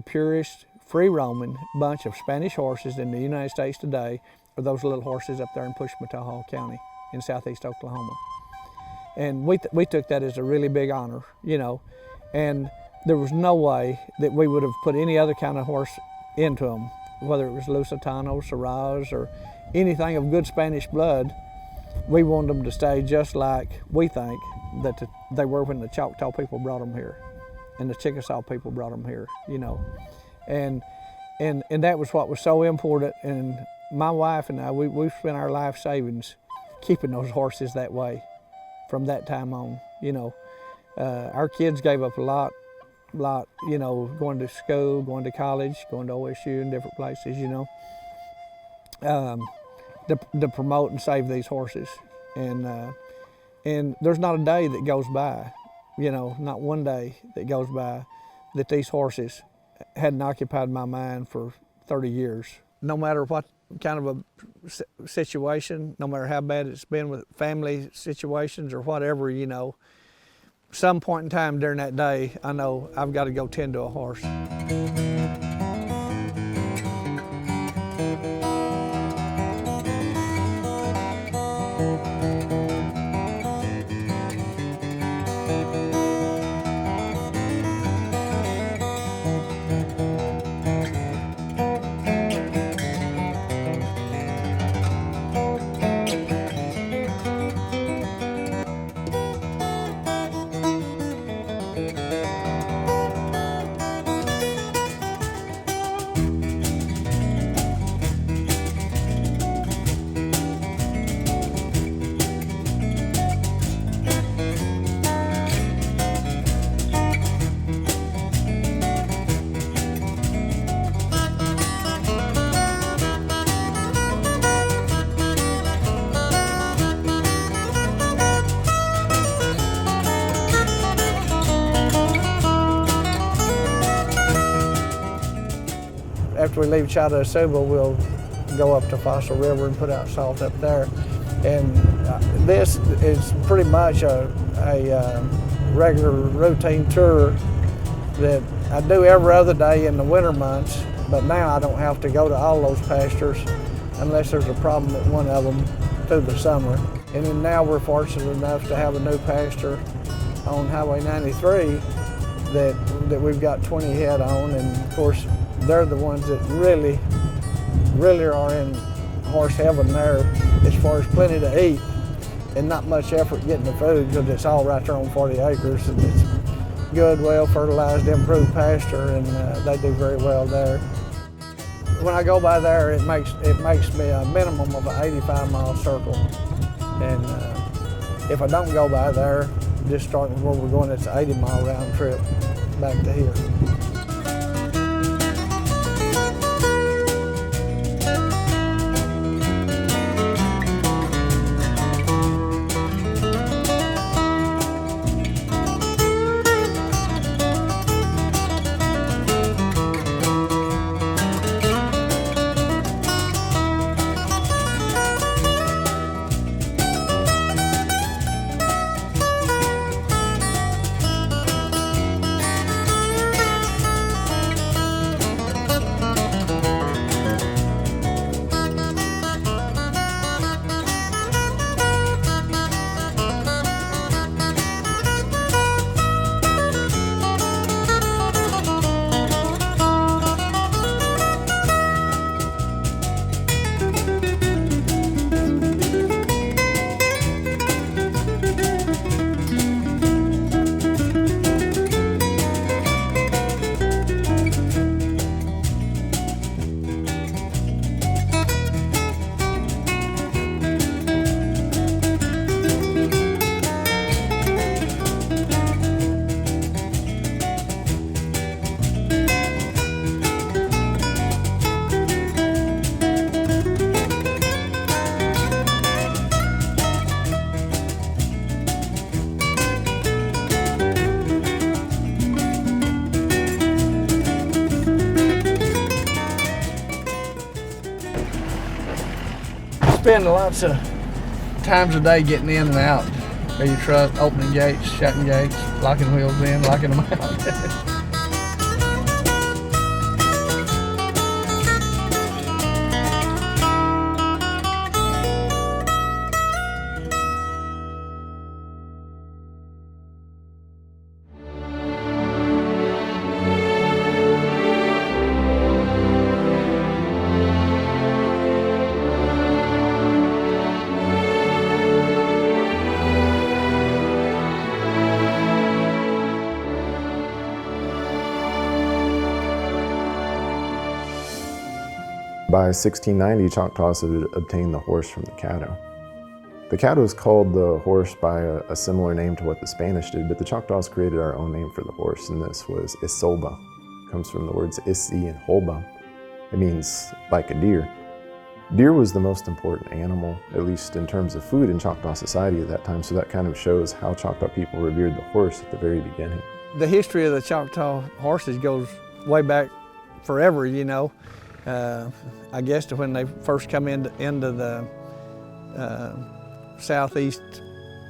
purest, free-roaming bunch of Spanish horses in the United States today are those little horses up there in Pushmataha County in southeast Oklahoma. And we took that as a really big honor, you know, and there was no way that we would have put any other kind of horse into them, whether it was Lusitanos, Syrahs, or anything of good Spanish blood. We wanted them to stay just like we think that they were when the Choctaw people brought them here, and the Chickasaw people brought them here, you know. And that was what was so important. And my wife and I, we spent our life savings keeping those horses that way from that time on, you know. Our kids gave up a lot, you know, going to school, going to college, going to OSU and different places, you know, to promote and save these horses. And there's not a day that goes by, you know, not one day that goes by that these horses hadn't occupied my mind for 30 years. No matter what kind of a situation, no matter how bad it's been with family situations or whatever, you know, some point in time during that day, I know I've got to go tend to a horse. After we leave Choctaw, we'll go up to Fossil River and put out salt up there. And this is pretty much a regular routine tour that I do every other day in the winter months, but now I don't have to go to all those pastures unless there's a problem at one of them through the summer. And then now we're fortunate enough to have a new pasture on Highway 93 that we've got 20 head on, and of course they're the ones that really are in horse heaven there as far as plenty to eat and not much effort getting the food, because it's all right there on 40 acres and it's good, well fertilized, improved pasture, and they do very well there. When I go by there, it makes me a minimum of an 85-mile circle, and if I don't go by there, just starting where we're going, it's an 80-mile round trip back to here. Spend lots of times a day getting in and out of your truck, opening gates, shutting gates, locking wheels in, locking them out. By 1690, Choctaws had obtained the horse from the Caddo. The Caddo is called the horse by a similar name to what the Spanish did, but the Choctaws created our own name for the horse, and this was Isoba. It comes from the words Isi and Holba. It means like a deer. Deer was the most important animal, at least in terms of food in Choctaw society at that time, so that kind of shows how Choctaw people revered the horse at the very beginning. The history of the Choctaw horses goes way back forever, you know. I guess to when they first come into the southeast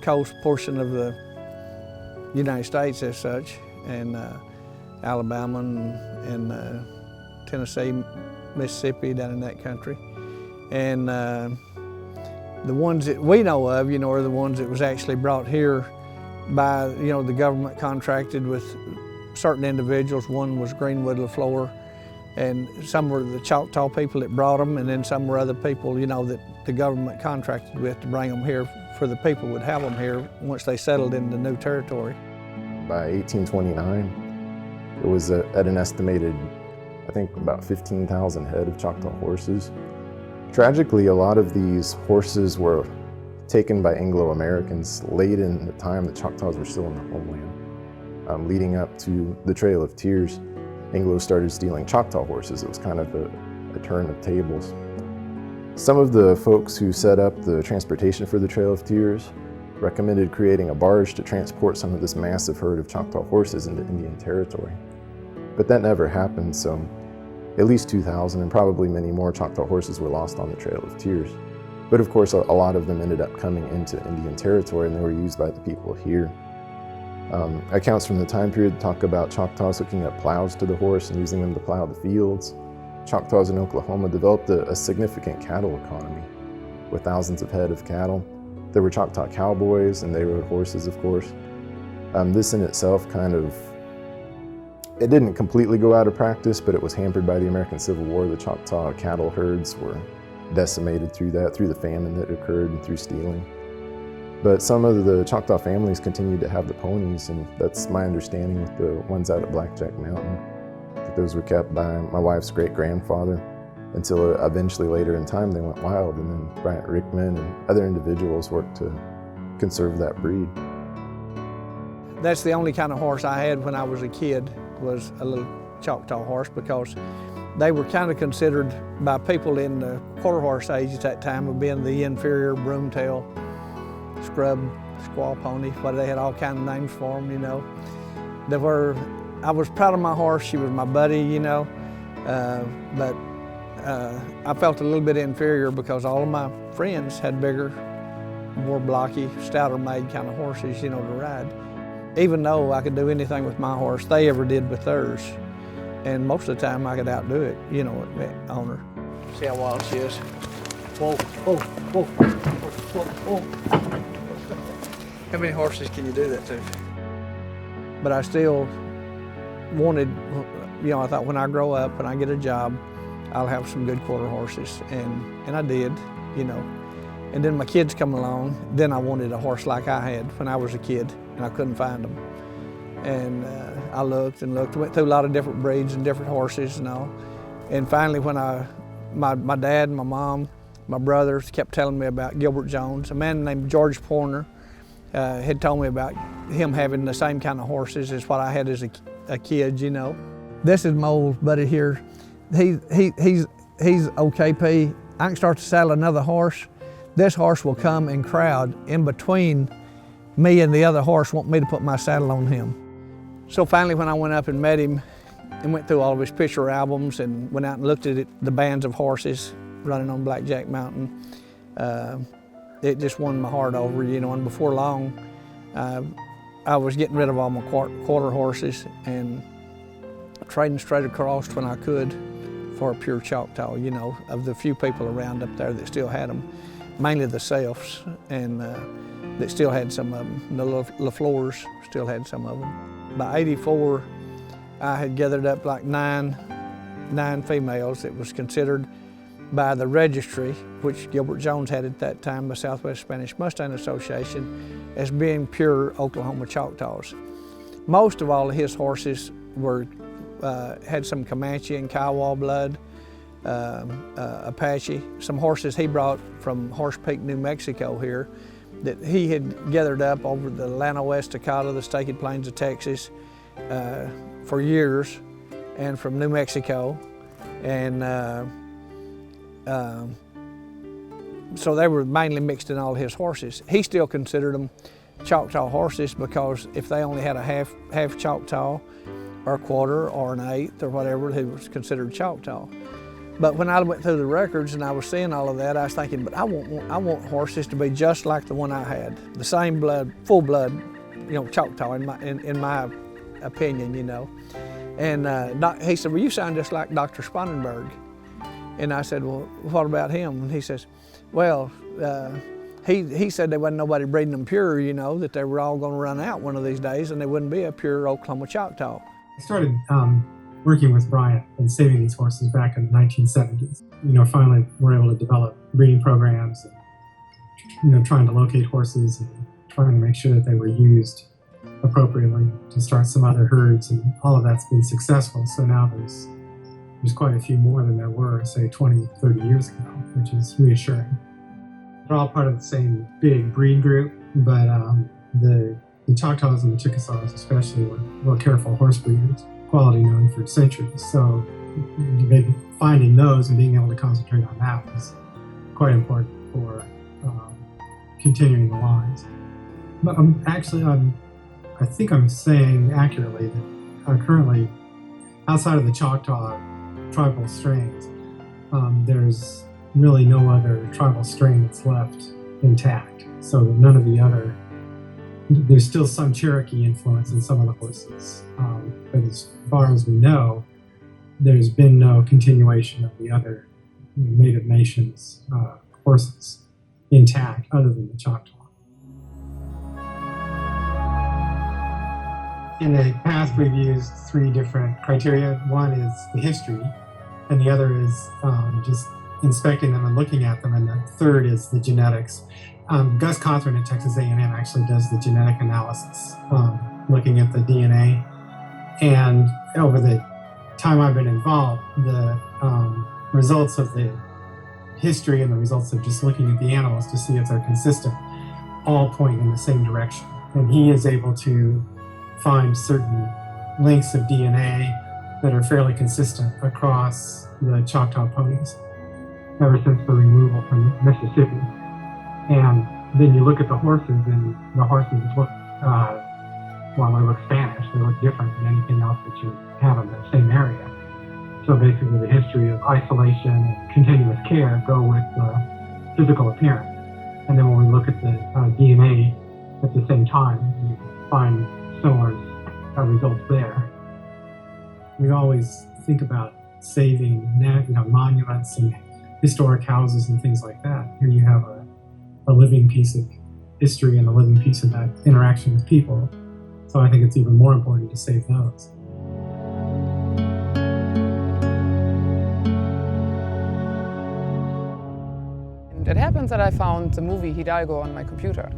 coast portion of the United States as such, and Alabama and Tennessee, Mississippi, down in that country. And the ones that we know of, you know, are the ones that was actually brought here by, you know, the government contracted with certain individuals. One was Greenwood LaFleur, and some were the Choctaw people that brought them, and then some were other people, you know, that the government contracted with to bring them here, for the people would have them here once they settled in the new territory. By 1829, it was at an estimated, I think, about 15,000 head of Choctaw horses. Tragically, a lot of these horses were taken by Anglo-Americans late in the time the Choctaws were still in the homeland. Leading up to the Trail of Tears, Anglos started stealing Choctaw horses. It was kind of a turn of tables. Some of the folks who set up the transportation for the Trail of Tears recommended creating a barge to transport some of this massive herd of Choctaw horses into Indian territory. But that never happened, so at least 2,000 and probably many more Choctaw horses were lost on the Trail of Tears. But of course, a lot of them ended up coming into Indian territory, and they were used by the people here. Accounts from the time period talk about Choctaws hooking up plows to the horse and using them to plow the fields. Choctaws in Oklahoma developed a significant cattle economy with thousands of head of cattle. There were Choctaw cowboys, and they rode horses, of course. This in itself it didn't completely go out of practice, but it was hampered by the American Civil War. The Choctaw cattle herds were decimated through the famine that occurred and through stealing. But some of the Choctaw families continued to have the ponies, and that's my understanding with the ones out at Blackjack Mountain. That those were kept by my wife's great-grandfather until eventually later in time they went wild, and then Bryant Rickman and other individuals worked to conserve that breed. That's the only kind of horse I had when I was a kid, was a little Choctaw horse, because they were kind of considered by people in the quarter horse age at that time of being the inferior broomtail, scrub, squaw pony, but they had all kinds of names for them, you know. I was proud of my horse. She was my buddy, you know, but I felt a little bit inferior because all of my friends had bigger, more blocky, stouter made kind of horses, you know, to ride. Even though I could do anything with my horse they ever did with theirs, and most of the time I could outdo it, you know, on her. See how wild she is? Whoa, whoa, whoa, whoa, whoa. How many horses can you do that to? But I still wanted, you know, I thought when I grow up, when I get a job, I'll have some good quarter horses, and I did, you know. And then my kids come along, then I wanted a horse like I had when I was a kid, and I couldn't find them. And I looked and looked, went through a lot of different breeds and different horses and all. And finally when my dad, my mom, my brothers kept telling me about Gilbert Jones, a man named George Porner had told me about him having the same kind of horses as what I had as a kid, you know. This is my old buddy here. He's OKP. I can start to saddle another horse. This horse will come and crowd in between me and the other horse, want me to put my saddle on him. So finally when I went up and met him and went through all of his picture albums and went out and looked at the bands of horses running on Blackjack Mountain, it just won my heart over, you know, and before long I was getting rid of all my quarter horses and trading straight across when I could for a pure Choctaw, you know, of the few people around up there that still had them. Mainly the Selfs, and that still had some of them. The LaFleurs still had some of them. By '84, I had gathered up like nine females that was considered by the registry, which Gilbert Jones had at that time, the Southwest Spanish Mustang Association, as being pure Oklahoma Choctaws. Most of all of his horses were had some Comanche and Kiowa blood, Apache, some horses he brought from Horse Peak, New Mexico here that he had gathered up over the Llano West Dakota, the Staked Plains of Texas for years, and from New Mexico. And so they were mainly mixed in all his horses. He still considered them Choctaw horses because if they only had a half Choctaw or a quarter or an eighth or whatever, he was considered Choctaw. But when I went through the records and I was seeing all of that, I was thinking, but I want horses to be just like the one I had, the same blood, full blood, Choctaw in my opinion, And he said, well, you sound just like Dr. Spangenberg. And I said, well, what about him? And he says, well, he said there wasn't nobody breeding them pure, that they were all going to run out one of these days and there wouldn't be a pure Oklahoma Choctaw. I started working with Bryant and saving these horses back in the 1970s. Finally we're able to develop breeding programs and, trying to locate horses and trying to make sure that they were used appropriately to start some other herds, and all of that's been successful. So now there's quite a few more than there were, say, 20, 30 years ago, which is reassuring. They're all part of the same big breed group, but the Choctaws and the Chickasaws especially were careful horse breeders, quality known for centuries. So finding those and being able to concentrate on that was quite important for continuing the lines. But I think I'm saying accurately that currently, outside of the Choctaw tribal strains, there's really no other tribal strain that's left intact. So that none of the other, there's still some Cherokee influence in some of the horses. But as far as we know, there's been no continuation of the other Native Nations horses intact other than the Choctaw. In the past, we've used three different criteria. One is the history, and the other is just inspecting them and looking at them, and the third is the genetics. Gus Cothran at Texas A&M actually does the genetic analysis, looking at the DNA. And over the time I've been involved, the results of the history and the results of just looking at the animals to see if they're consistent all point in the same direction. And he is able to find certain links of DNA that are fairly consistent across the Choctaw ponies ever since the removal from Mississippi. And then you look at the horses, and the horses look, they look Spanish, they look different than anything else that you have in the same area. So basically the history of isolation and continuous care go with the physical appearance. And then when we look at the DNA at the same time, you find similar results there. We always think about saving monuments and historic houses and things like that. Here you have a living piece of history and a living piece of that interaction with people. So I think it's even more important to save those. It happens that I found the movie Hidalgo on my computer.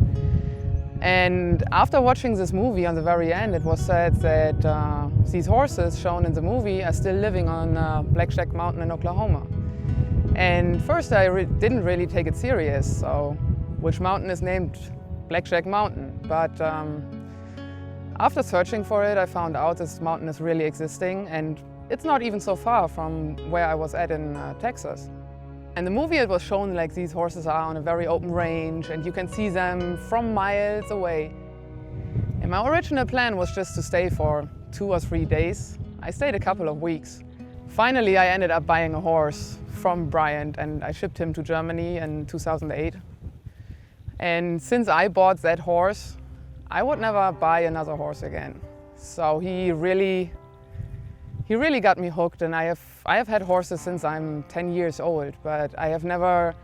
And after watching this movie, on the very end, it was said that these horses shown in the movie are still living on Black Jack Mountain in Oklahoma. And first I didn't really take it serious, so which mountain is named Black Jack Mountain? But after searching for it, I found out this mountain is really existing, and it's not even so far from where I was at in Texas. In the movie it was shown like these horses are on a very open range and you can see them from miles away. And my original plan was just to stay for 2 or 3 days. I stayed a couple of weeks. Finally I ended up buying a horse from Bryant and I shipped him to Germany in 2008. And since I bought that horse, I would never buy another horse again. So he really got me hooked, and I have had horses since I'm 10 years old, but I have never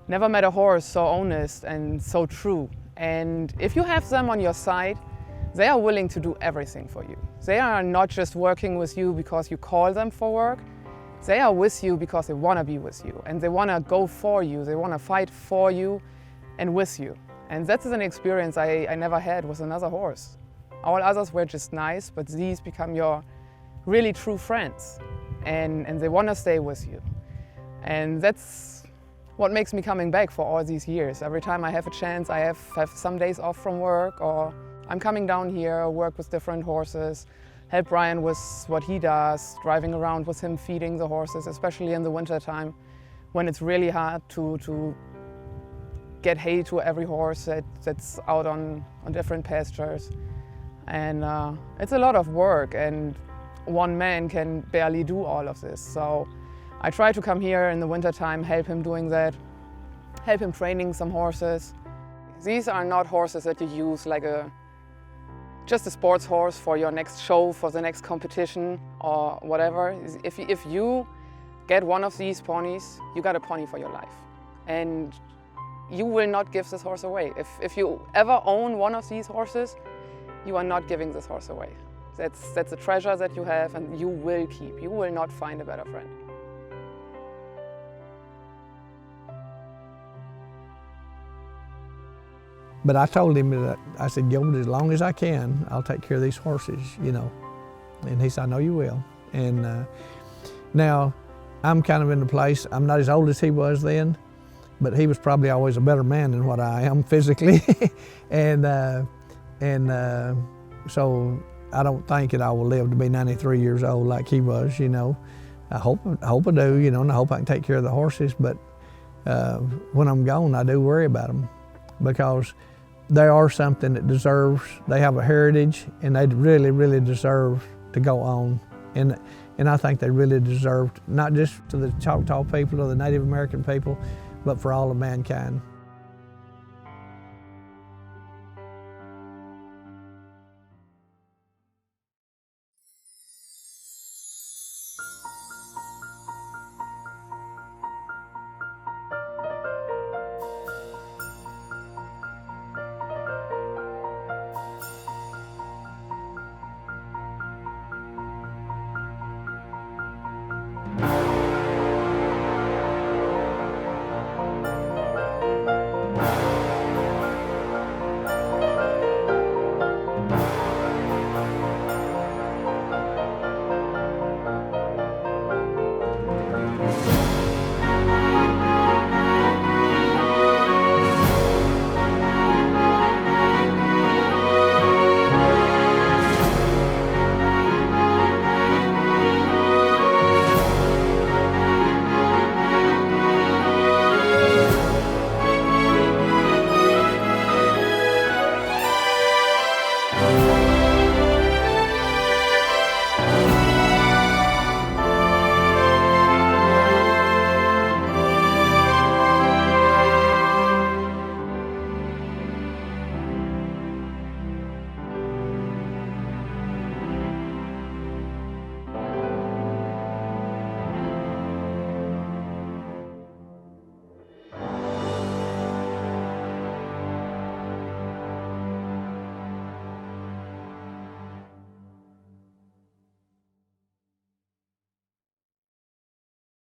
met a horse so honest and so true. And if you have them on your side, they are willing to do everything for you. They are not just working with you because you call them for work. They are with you because they want to be with you, and they want to go for you. They want to fight for you and with you. And that's an experience I never had with another horse. All others were just nice, but these become your really true friends, and they want to stay with you. And that's what makes me coming back for all these years. Every time I have a chance, I have some days off from work, or I'm coming down here, work with different horses, help Brian with what he does, driving around with him, feeding the horses, especially in the winter time when it's really hard to get hay to every horse that's out on different pastures. And it's a lot of work, and one man can barely do all of this. So I try to come here in the winter time, help him doing that, help him training some horses. These are not horses that you use like just a sports horse for your next show, for the next competition or whatever. If you get one of these ponies, you got a pony for your life. And you will not give this horse away. If you ever own one of these horses, you are not giving this horse away. That's a treasure that you have and you will keep. You will not find a better friend. But I told him that, I said, Gilbert, as long as I can, I'll take care of these horses, you know. And he said, I know you will. And now, I'm kind of in the place, I'm not as old as he was then, but he was probably always a better man than what I am physically. and so I don't think that I will live to be 93 years old like he was, you know. I hope I do, you know, and I hope I can take care of the horses, but when I'm gone, I do worry about them because they are something that deserves, they have a heritage and they really, really deserve to go on. And I think they really deserve, not just to the Choctaw people or the Native American people, but for all of mankind.